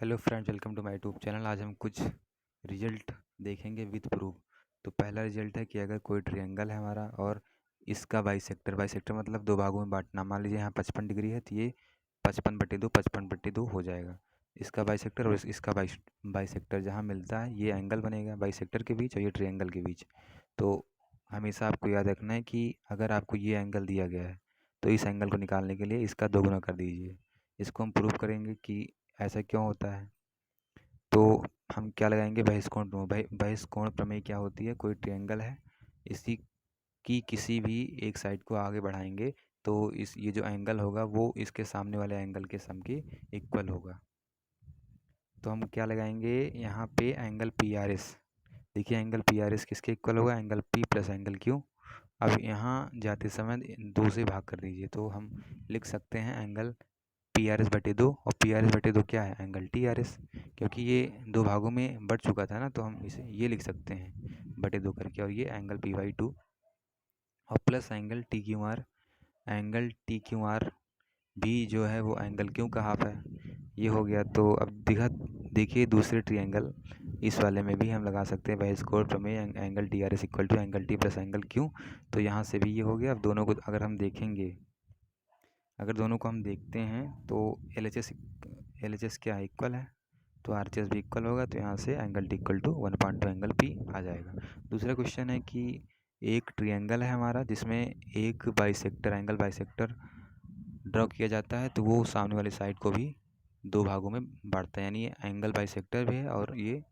Hello friends, welcome to my YouTube channel. आज हम कुछ रिजल्ट देखेंगे विद प्रूफ। तो पहला रिजल्ट है कि अगर कोई ट्रायंगल है हमारा और इसका बाइसेक्टर मतलब दो भागों में बांटना। मान लीजिए यहाँ 55 डिग्री है तो ये 55/2 हो जाएगा। इसका बाइसेक्टर और इसका बाइसेक्टर जहाँ मिलता है ये एंगल बनेगा बाइसेक्टर के बीच और ये ट्रायंगल के बीच। तो हमेशा आपको याद रखना है कि अगर आपको ये एंगल दिया गया है तो इस एंगल को निकालने के लिए इसका दोगुना कर दीजिए। इसको हम प्रूव करेंगे कि ऐसा क्यों होता है। तो हम क्या लगाएंगे, बहिष्कोण प्रमेय। बहिष्कोण प्रमेय क्या होती है, कोई ट्रायंगल है, इसी की किसी भी एक साइड को आगे बढ़ाएंगे तो ये जो एंगल होगा वो इसके सामने वाले एंगल के सम के इक्वल होगा। तो हम क्या लगाएंगे यहाँ पे, एंगल पी आर एस। देखिए एंगल पी आर एस किसके इक्वल होगा, angle P plus angle Q. अब यहाँ जाते समय 2 से भाग कर दीजिए तो हम लिख सकते हैं एंगल पी आर एस बटे 2, और पी आर एस बटे 2 क्या है, एंगल टी आर एस। क्योंकि ये 2 भागों में बढ़ चुका था ना, तो हम इसे ये लिख सकते हैं बटे 2 करके, और ये एंगल पी बाई 2 और plus angle T Q R. Angle T Q R भी जो है वो एंगल क्यू का हाफ है। ये हो गया। तो अब देखिए दूसरे ट्रायंगल इस वाले में भी हम लगा सकते हैं बहिष्कोण प्रमेय, angle T R S equal to angle T plus angle Q. तो यहाँ से भी ये हो गया। अब दोनों को अगर हम देखेंगे, अगर दोनों को हम देखते हैं तो एल एच एस क्या है, इक्वल है, तो आर एच एस भी इक्वल होगा। तो यहाँ से angle T equal to 1/2 angle P आ जाएगा। दूसरा क्वेश्चन है कि एक ट्रायंगल है हमारा जिसमें एक बाइसेक्टर, एंगल बाइसेक्टर ड्रॉ किया जाता है, तो वो सामने वाली साइड को भी 2 भागों में बांटता है। यानी ये एंगल बाइसेक्टर भी है और ये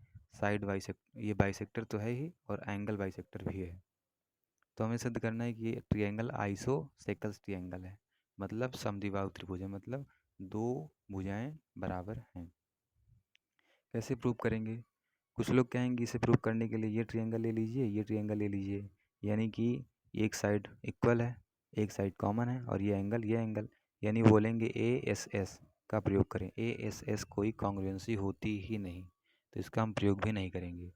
ये बाइसेक्टर तो है ही और एंगल बाइसेक्टर भी है। तो हमें सिद्ध करना है कि ये ट्रायंगल आइसोसेकल्स ट्रायंगल है, मतलब समद्विबाहु त्रिभुज है, मतलब 2 भुजाएं बराबर हैं। कैसे प्रूव करेंगे, कुछ लोग कहेंगे इसे प्रूव करने के लिए ये ट्रायंगल ले लीजिए, ये ट्रायंगल ले लीजिए, यानी कि एक साइड इक्वल है, एक साइड कॉमन है, और ये एंगल, यानी बोलेंगे ए एस एस का प्रयोग करें। ए एस एस कोई कॉन्ग्रुएंसी होती ही नहीं, तो इसका हम प्रयोग भी नहीं करेंगे।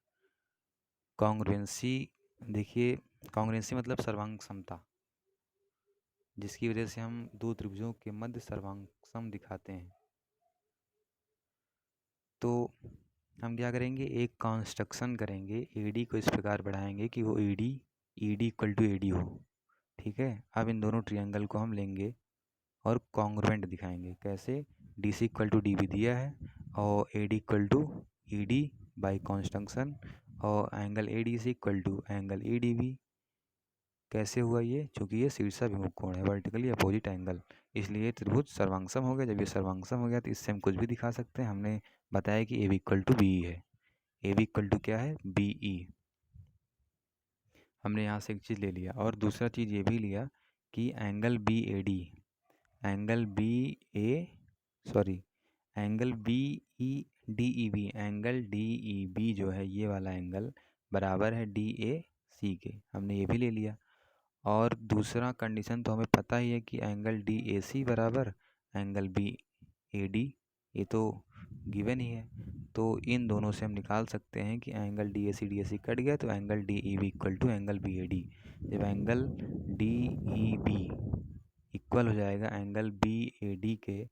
कॉन्ग्रुएंसी, देखिए कॉन्ग्रुएंसी मतलब सर्वांग समता, जिसकी वजह से हम 2 त्रिभुजों के मध्य सर्वांग सम दिखाते हैं। तो हम क्या करेंगे, एक कंस्ट्रक्शन करेंगे, एडी को इस प्रकार बढ़ाएंगे कि वो ईडी इक्वल टू एडी हो। ठीक है। अब इन दोनों ट्रायंगल को हम लेंगे और कॉन्ग्रुएंट दिखाएंगे। कैसे, D C equal to D B दिया है और AD equal to ED by construction, और angle A D C equal to angle A D B. कैसे हुआ ये, चूँकि ये शीर्षाभिमुख कोण है, वर्टिकली अपोजिट एंगल, इसलिए त्रिभुज सर्वांगसम हो गया। जब ये सर्वांगसम हो गया तो इससे हम कुछ भी दिखा सकते हैं। हमने बताया कि A B equal to B E है। ए बी इक्वल टू क्या है, बी ई। हमने यहाँ से एक चीज़ ले लिया, और दूसरा चीज़ ये भी लिया कि angle B A D, angle B A sorry angle B E D E B, angle D E B जो है ये वाला एंगल बराबर है डी ए सी के, हमने ये भी ले लिया। और दूसरा कंडीशन तो हमें पता ही है कि एंगल डी ए सी बराबर एंगल बी ए डी, ये तो गिवन ही है। तो इन दोनों से हम निकाल सकते हैं कि angle D A C cut गया तो angle D E B equal to angle B A D. जब angle D E B equal हो जाएगा एंगल बी ए डी के,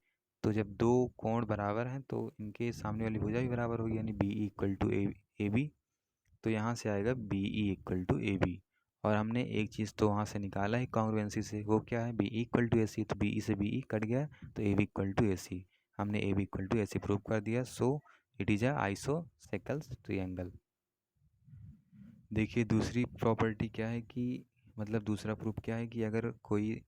तो जब 2 कोण बराबर हैं तो इनके सामने वाली भुजा भी बराबर होगी, यानी B E equal to A B. तो यहाँ से आएगा B E equal to A B. और हमने एक चीज़ तो वहाँ से निकाला है कॉन्ग्रुएंसी से, वो क्या है, B E equal to A C. तो बी ई से बी ई कट गया तो A B equal to A C, हमने A B equal to A C prove कर दिया। So it is a isosceles triangle. देखिए दूसरी प्रॉपर्टी क्या है कि, मतलब दूसरा प्रूफ क्या है कि अगर कोई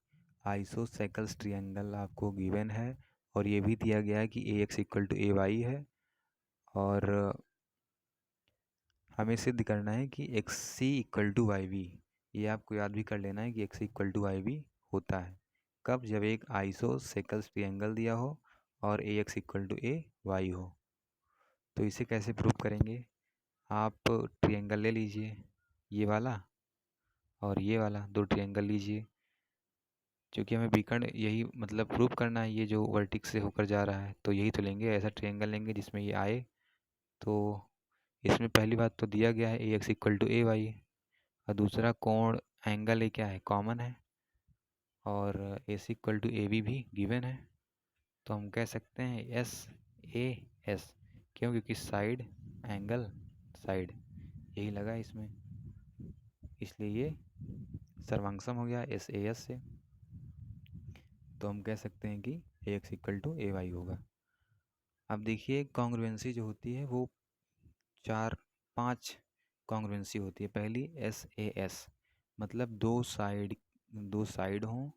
आइसोसेकल्स ट्रायंगल आपको गिवन है और ये भी दिया गया है कि A X equal to A Y है, और हमें सिद्ध करना है कि X C equal to Y B. ये आपको याद भी कर लेना है कि X equal to Y B होता है कब, जब एक आइसोसेकल्स ट्रायंगल दिया हो और A X equal to A Y हो। तो इसे कैसे प्रूव करेंगे, आप ट्रायंगल ले लीजिए, ये वाला और ये वाला 2 ट्रायंगल लीजिए। क्योंकि हमें विकर्ण यही मतलब प्रूव करना है, ये जो वर्टिक्स से होकर जा रहा है तो यही तो लेंगे, ऐसा ट्रायंगल लेंगे जिसमें ये आए। तो इसमें पहली बात तो दिया गया है A X equal to A Y, और दूसरा कोण एंगल ए क्या है, कॉमन है, और ए सी इक्वल टू ए बी भी गिवन है। तो हम कह सकते हैं एस ए एस क्यों? क्योंकि साइड एंगल साइड यही लगा इसमें, इसलिए ये सर्वांगसम हो गया एस ए एस से। तो हम कह सकते हैं कि A X equal to A Y होगा। अब देखिए कॉन्ग्रुएंसी जो होती है वो 4-5 कॉन्ग्रुएंसी होती है। पहली एस ए एस, मतलब दो साइड हों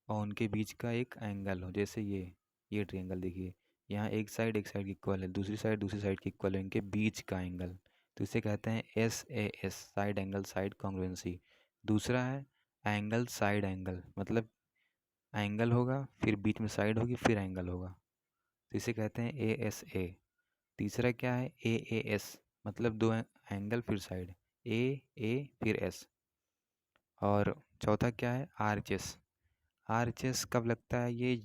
और उनके बीच का एक एंगल हो। जैसे ये ट्रायंगल देखिए, यहाँ एक साइड की इक्वल है, दूसरी साइड की इक्वल है, इनके बीच का एंगल, तो इसे कहते हैं S A S, side angle side congruency. दूसरा है एंगल साइड एंगल, मतलब एंगल होगा फिर बीच में साइड होगी फिर एंगल होगा, तो इसे कहते हैं ए एस ए। तीसरा क्या है ए एस, मतलब दो एंगल फिर साइड, ए फिर एस। और चौथा क्या है are H S. Are H S कब लगता है? ये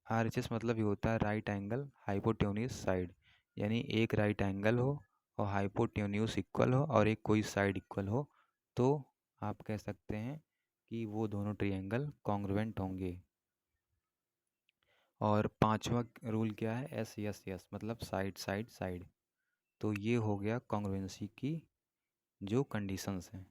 आर एच एस मतलब ये होता है राइट एंगल हाइपोटेन्यूस साइड, यानी एक राइट एंगल हो और हाइपोटेन्यूस इक्वल हो और एक कोई साइड इक्वल हो, तो आप कह सकते हैं कि वो दोनों ट्रायंगल कॉन्ग्रुएंट होंगे। और पांचवा रूल क्या है एस यस यस, मतलब साइड साइड साइड। तो ये हो गया कॉन्ग्रुएंसी की जो कंडीशंस हैं।